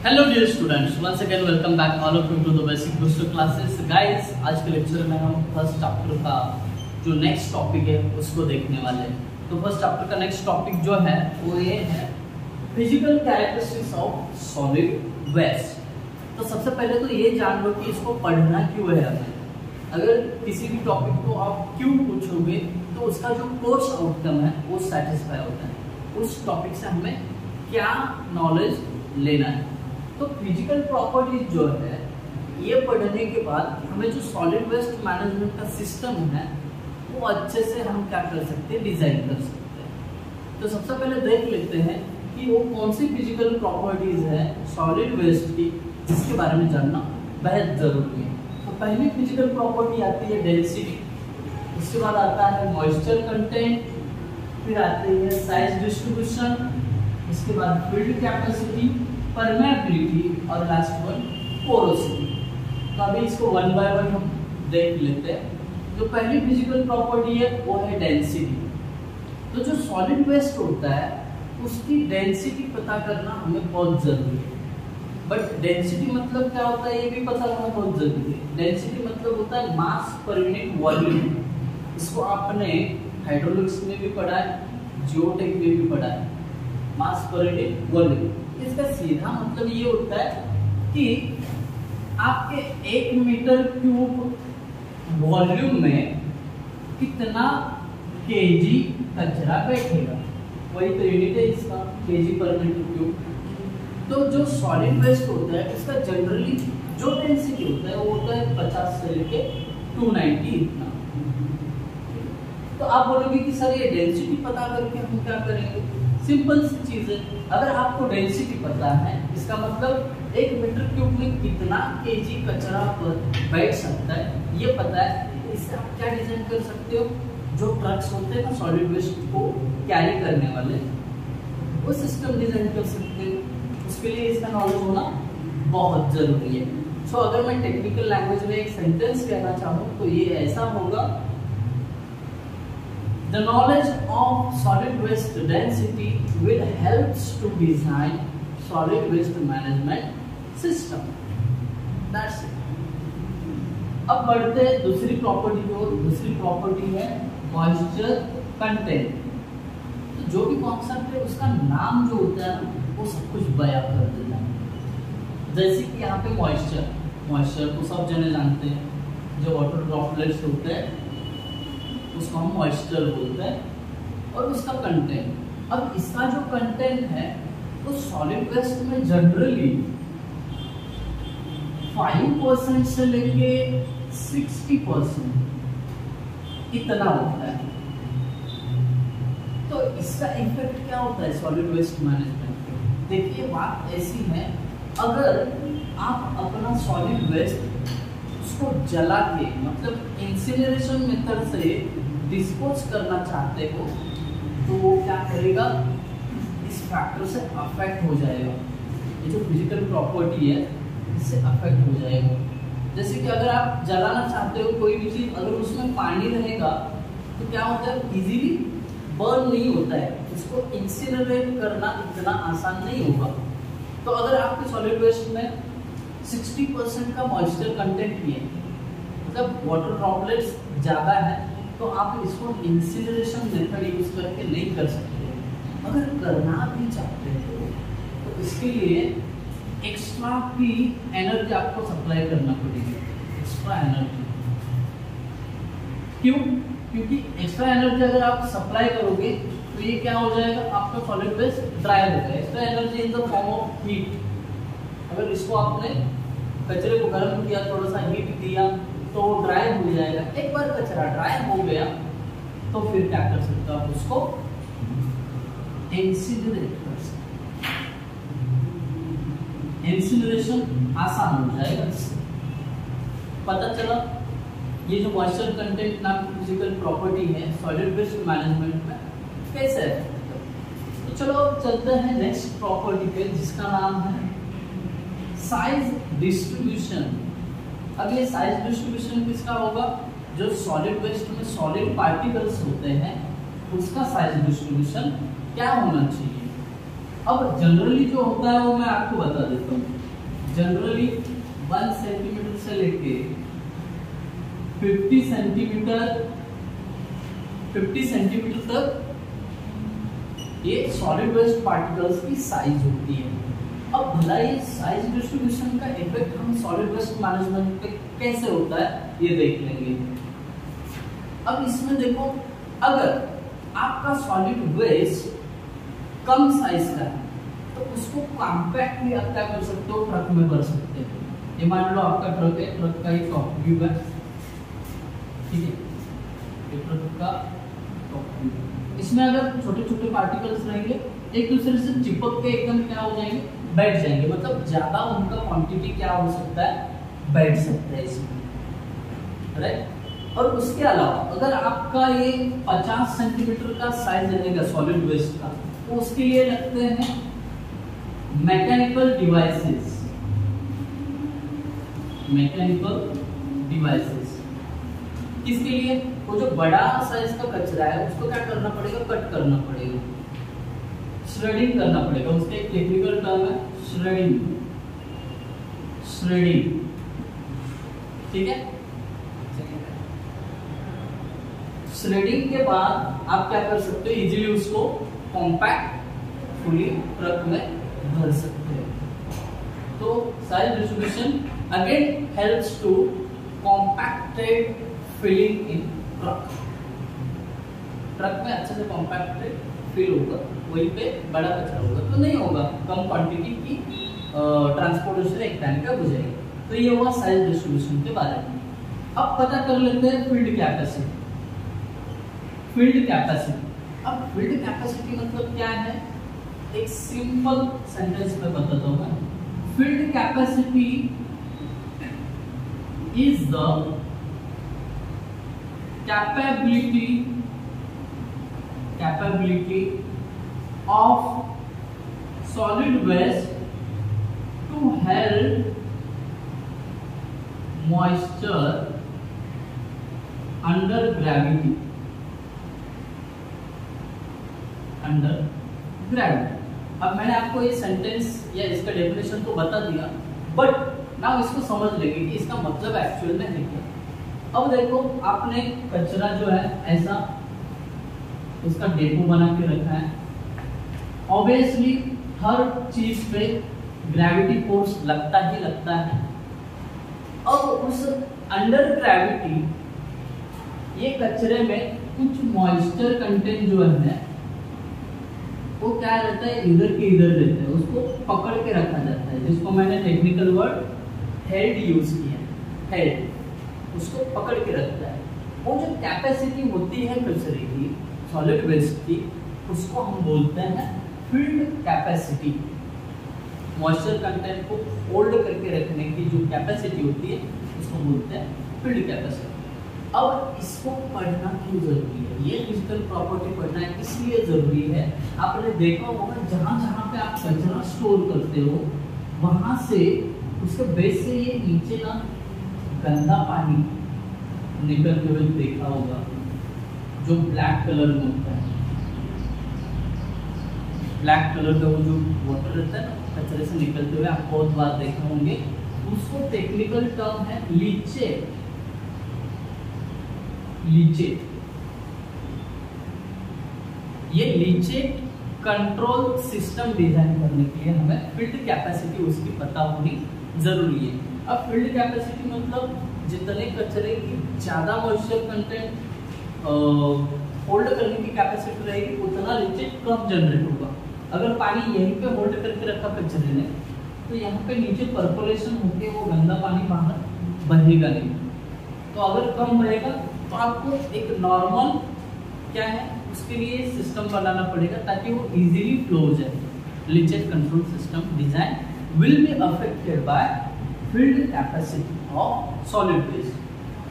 Hello dear students, once again welcome back all of you to the basic booster classes. Guys, आज के lecture में हम first chapter का जो next topic है उसको देखने वाले हैं। तो फर्स्ट चैप्टर का नेक्स्ट टॉपिक जो है वो ये है physical characteristics of solid waste. तो सबसे पहले तो ये जान लो कि इसको पढ़ना क्यों है हमें। अगर किसी भी टॉपिक को आप क्यों पूछोगे तो उसका जो कोर्स आउटकम है वो सेटिस्फाई होता है। उस टॉपिक से हमें क्या नॉलेज लेना है। तो फिजिकल प्रॉपर्टीज जो है ये पढ़ने के बाद हमें जो सॉलिड वेस्ट मैनेजमेंट का सिस्टम है वो अच्छे से हम क्या कर सकते हैं, डिजाइन कर सकते हैं। तो सबसे पहले देख लेते हैं कि वो कौन सी फिजिकल प्रॉपर्टीज है सॉलिड वेस्ट की जिसके बारे में जानना बेहद जरूरी है। तो पहली फिजिकल प्रॉपर्टी आती है डेंसिटी, उसके बाद आता है मॉइस्चर कंटेंट, फिर आती है साइज डिस्ट्रीब्यूशन, इसके बाद फील्ड कैपेसिटी, परमेबिलिटी और लास्ट वन पोरोसिटी। तो अभी इसको वन बाय वन हम देख लेते हैं। जो पहली फिजिकल प्रॉपर्टी है वो है डेंसिटी। तो जो सॉलिड वेस्ट होता है उसकी डेंसिटी पता करना हमें बहुत जरूरी है। बट डेंसिटी मतलब क्या होता है ये भी पता होना बहुत जरूरी है। डेंसिटी मतलब होता है मास पर यूनिट वॉल्यूम। इसको आपने हाइड्रोलिक्स में भी पढ़ा है, जियोटेक में भी पढ़ा है, मास पर यूनिट वॉल्यूम। इसका सीधा मतलब ये होता है कि आपके 1 मीटर क्यूब वॉल्यूम में कितना केजी कचरा बैठेगा, वही तो यूनिट है इसका, केजी पर मीटर क्यूब। तो जो सॉलिड वेस्ट होता है उसका जनरली जो डेंसिटी होता है वो होता है 50 से लेके 290 इतना। तो आप बोलोगे कि सर ये डेंसिटी पता करके हम क्या करेंगे। सिंपल सी चीज है, अगर आपको डेंसिटी पता है इसका मतलब 1 मीटर क्यूब में कितना केजी कचरा पर बैठ सकता है ये पता है। तो इससे आप क्या डिजाइन कर सकते हो, जो ट्रक्स होते हैं ना सॉलिड वेस्ट को कैरी करने वाले, वो सिस्टम डिजाइन कर सकते हो। उसके लिए इसका नॉलेज होना बहुत जरूरी है। सो अगर मैं टेक्निकल लैंग्वेज में एक सेंटेंस कहना चाहूँ तो ये ऐसा होगा, the knowledge of solid waste density will helps to design solid waste management system. That's it. अब बढ़ते हैं दूसरी प्रॉपर्टी की ओर। दूसरी प्रॉपर्टी है मॉइस्चर कंटेंट। तो जो भी कॉन्सेप्ट है उसका नाम जो होता है वो सब कुछ बयां कर देता है। जैसे कि यहाँ पे मॉइस्चर को सब जने जानते हैं, जो वाटर ड्रॉपलेट्स होते हैं उसको हम मॉइस्चर बोलते हैं। और उसका कंटेंट, अब इसका जो कंटेंट है वो सॉलिड वेस्ट में जनरली 5% से लेके 60% इतना होता है। तो इसका इफेक्ट क्या होता है सॉलिड वेस्ट मैनेजमेंट पे। देखिए बात ऐसी है, अगर आप अपना सॉलिड वेस्ट उसको जला के मतलब इंसिनरेशन मेथड से डिस्पोज करना चाहते हो तो वो क्या करेगा, इस फैक्टर से अफेक्ट हो जाएगा। ये जो फिजिकल प्रॉपर्टी है इससे अफेक्ट हो जाएगा। जैसे कि अगर आप जलाना चाहते हो कोई भी चीज, अगर उसमें पानी रहेगा तो क्या होता है, इजीली बर्न नहीं होता है। उसको इंसिनरेट करना इतना आसान नहीं होगा। तो अगर आपके सॉलिड वेस्ट में 60% का मॉइस्चर कंटेंट भी है, मतलब वाटर ड्रॉपलेट्स ज्यादा है, तो आप इसको इंसिनरेशन मेथड यूज करके नहीं कर सकते। अगर करना भी चाहते हो तो इसके लिए एक्स्ट्रा की एनर्जी आपको सप्लाई करना पड़ेगी, एक्स्ट्रा एनर्जी। क्यों? क्योंकि एक्स्ट्रा एनर्जी अगर आप सप्लाई करोगे तो ये क्या हो जाएगा, आपका सॉलिड वेस्ट ड्राई हो जाएगा। Extra energy in the form of heat. अगर इसको आपने कचरे को गर्म किया, थोड़ा सा हीट दिया तो वो ड्राई हो जाएगा। एक बार कचरा ड्राई हो गया तो फिर क्या कर सकते हो, आप उसको इंसिनरेट कर सकते। इंसिनरेशन आसान हो जाएगा। पता चला ये जो मॉइस्चर कंटेंट नाम की फिजिकल प्रॉपर्टी है सॉलिड वेस्ट मैनेजमेंट में कैसे है। तो चलो चलते हैं नेक्स्ट प्रॉपर्टी पे जिसका नाम है साइज डिस्ट्रीब्यूशन। अब ये साइज डिस्ट्रीब्यूशन किसका होगा, जो सॉलिड वेस्ट में सॉलिड पार्टिकल्स होते हैं उसका साइज डिस्ट्रीब्यूशन क्या होना चाहिए। अब जनरली जो होता है वो मैं आपको बता देता हूँ। जनरली 1 सेंटीमीटर से लेके 50 सेंटीमीटर तक ये सॉलिड वेस्ट पार्टिकल्स की साइज होती है। अब भला ये साइज डिस्ट्रीब्यूशन का इफेक्ट हम सॉलिड वेस्ट मैनेजमेंट पे कैसे होता है ये देख लेंगे। अब इसमें देखो, अगर आपका सॉलिड वेस्ट कम साइज का है तो उसको कॉम्पैक्टली आप क्या कर सकते हो, ट्रक में भर सकते हो। ये मान लो आपका ट्रक है, ट्रक का एक टॉप व्यू है, ठीक है, ये ट्रक का टॉप व्यू। इसमें अगर छोटे छोटे पार्टिकल्स रहेंगे एक दूसरे से चिपक के एकदम क्या हो जाएंगे, बैठ जाएंगे, मतलब ज्यादा उनका क्वांटिटी क्या हो सकता है, बैठ सकता है इसमें, राइट। और उसके अलावा अगर आपका ये 50 सेंटीमीटर का साइज रहेगा सॉलिड वेस्ट का, तो उसके लिए लगते हैं मैकेनिकल डिवाइसेस। किसके लिए, वो जो बड़ा साइज का कचरा है उसको क्या करना पड़ेगा, कट करना पड़ेगा, श्रेडिंग करना पड़ेगा। उसका एक टेक्निकल टर्म है श्रेडिंग, ठीक है। श्रेडिंग के बाद आप क्या कर सकते हो, इजीली उसको कॉम्पैक्ट फुली ट्रक में भर सकते हैं। तो size distribution again helps to compacted filling in truck. Truck में अच्छे से कॉम्पैक्टेड फिल होगा, वहीं पे बड़ा कचरा होगा तो नहीं होगा, कम क्वांटिटी की ट्रांसपोर्टेशन एक टाइम का हो जाएगा। तो ये हुआ साइज डिस्ट्रीब्यूशन के बारे में। अब पता कर लेते हैं फील्ड कैपेसिटी। अब फील्ड कैपेसिटी मतलब क्या है, एक सिंपल सेंटेंस में बताता हूं मैं। Field capacity is the capability of solid waste to hold moisture under gravity. अब मैंने आपको ये सेंटेंस या इसका डेफिनेशन तो बता दिया, बट ना इसको समझ लेंगे कि इसका मतलब एक्चुअल में है क्या। अब देखो, आपने कचरा जो है ऐसा उसका डेपो बना के रखा है। ऑब्वियसली हर चीज पे ग्रेविटी फोर्स लगता ही लगता है। अब उस अंडर ग्रेविटी ये कचरे में कुछ मॉइस्चर कंटेंट जो है वो क्या रहता है, इधर के इधर रहता है, उसको पकड़ के रखा जाता है, जिसको मैंने टेक्निकल वर्ड हेड यूज किया, हेड उसको पकड़ के रखता है। वो जो कैपेसिटी होती है कचरे की, सॉलिड वेस्ट की, उसको हम बोलते हैं फील्ड कैपेसिटी। मॉइस्चर कंटेंट को होल्ड करके रखने की जो कैपेसिटी होती है उसको बोलते हैं फील्ड कैपेसिटी। अब इसको पढ़ना क्यों जरूरी है, ये फिजिकल प्रॉपर्टी पढ़ना इसलिए जरूरी है, आपने देखा होगा जहां जहां पे आप कचरा स्टोर करते हो वहां से उसके बेस से ये नीचे ना गंदा पानी निकलते हुए देखा होगा, जो ब्लैक कलर में होता है। ब्लैक कलर का वो जो वाटर रहता है ना कचरे से निकलते हुए, आप बहुत बार देखे होंगे। उसको टेक्निकल टर्म है लीचेट। ये लीचेट कंट्रोल सिस्टम डिजाइन करने के लिए हमें फील्ड कैपेसिटी उसकी पता होनी जरूरी है। अब फील्ड कैपेसिटी मतलब जितने कचरे की ज्यादा मॉइस्चर कंटेंट होल्ड करने की कैपेसिटी रहेगी उतना लीचेट कम जनरेट होगा। अगर पानी यहीं पे होल्ड करके रखा कचरे ने तो यहाँ पे नीचे परकोलेशन होके वो गंदा पानी बाहर बहेगा नहीं। तो अगर कम रहेगा तो आपको एक नॉर्मल क्या है उसके लिए सिस्टम बनाना पड़ेगा ताकि वो इजीली फ्लो हो जाए। Leachate control system design will be affected by field capacity of solid waste.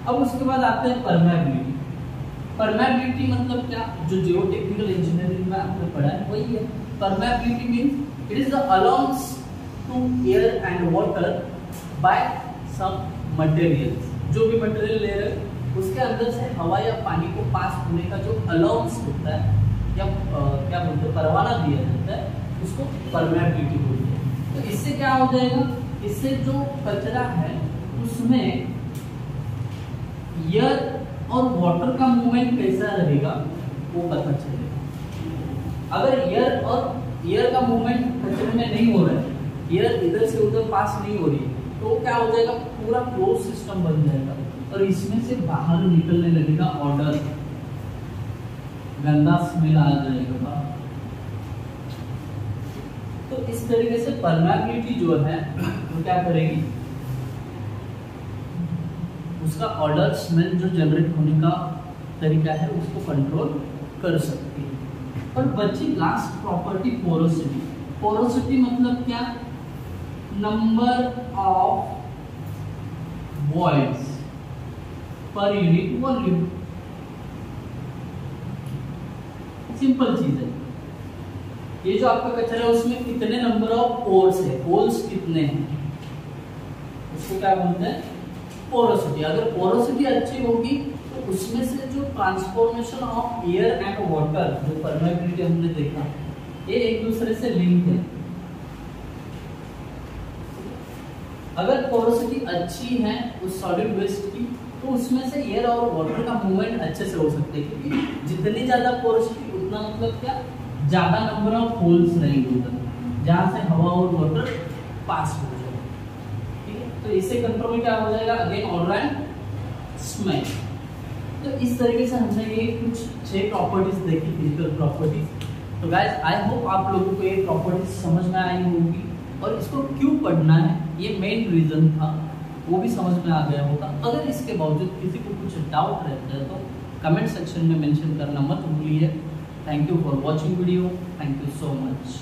अब उसके बाद आते हैं परमेबिलिटी। परमेबिलिटी मतलब क्या, जो जियोटेक्निकल इंजीनियरिंग में आपने पढ़ा है वही है। Permeability means it is the allowance to air and water by some materials. जो भी मटेरियल ले रहे उसके अंदर से हवा या पानी को पास होने का जो अलाउंस होता है या क्या बोलते हैं परवाना दिया जाता है, उसको परमेबिलिटी बोलते हैं। तो इससे क्या हो जाएगा, इससे जो कचरा है उसमें एयर और वाटर का मूवमेंट कैसा रहेगा वो पता चलेगा। अगर एयर का मूवमेंट कचरे में नहीं हो रहा है, एयर इधर से उधर पास नहीं हो रही, तो क्या हो जाएगा, पूरा क्लोज सिस्टम बन जाएगा और इसमें से बाहर निकलने लगेगा ऑर्डर, गंदा स्मेल आ जाएगा। तो इस तरीके से परमेबिलिटी जो है वो क्या करेगी, उसका ऑर्डर स्मेल जो जनरेट होने का तरीका है उसको कंट्रोल कर सकती है। और बची लास्ट प्रॉपर्टी पोरोसिटी। पोरोसिटी मतलब क्या, number of voids per unit volume. Simple चीज है, ये जो आपका कचरा है उसमें कितने नंबर ऑफ पोर्स है, होल्स कितने हैं, उसको क्या बोलते हैं, पोरोसिटी। अगर पोरोसिटी अच्छी होगी तो उसमें से जो transformation of air and water, जो परमेबिलिटी हमने देखा, ये एक दूसरे से लिंक है। अगर पोरोसिटी अच्छी है उस सॉलिड वेस्ट की, तो उसमें से एयर और वाटर का मूवमेंट अच्छे से हो सकते हैं, क्योंकि जितनी ज्यादा पोरोसिटी उतना मतलब क्या, ज्यादा नंबर ऑफ होल्स रहेंगे उधर, जहां से हवा और वाटर पास हो जाए। ठीक है, तो इससे कंट्रोल में क्या हो जाएगा, अगेन ऑर्डर एंड स्मेल। तो इस तरीके से हमने ये कुछ 6 प्रॉपर्टीज देखी, फिजिकल प्रॉपर्टीज। तो गाइस आई होप आप लोगों को ये प्रॉपर्टीज समझ में आई होगी और इसको क्यों पढ़ना है, ये मेन रीजन था, वो भी समझ में आ गया होगा। अगर इसके बावजूद किसी को कुछ डाउट रहता है तो कमेंट सेक्शन में मेंशन करना मत भूलिए। Thank you for watching video, thank you so much.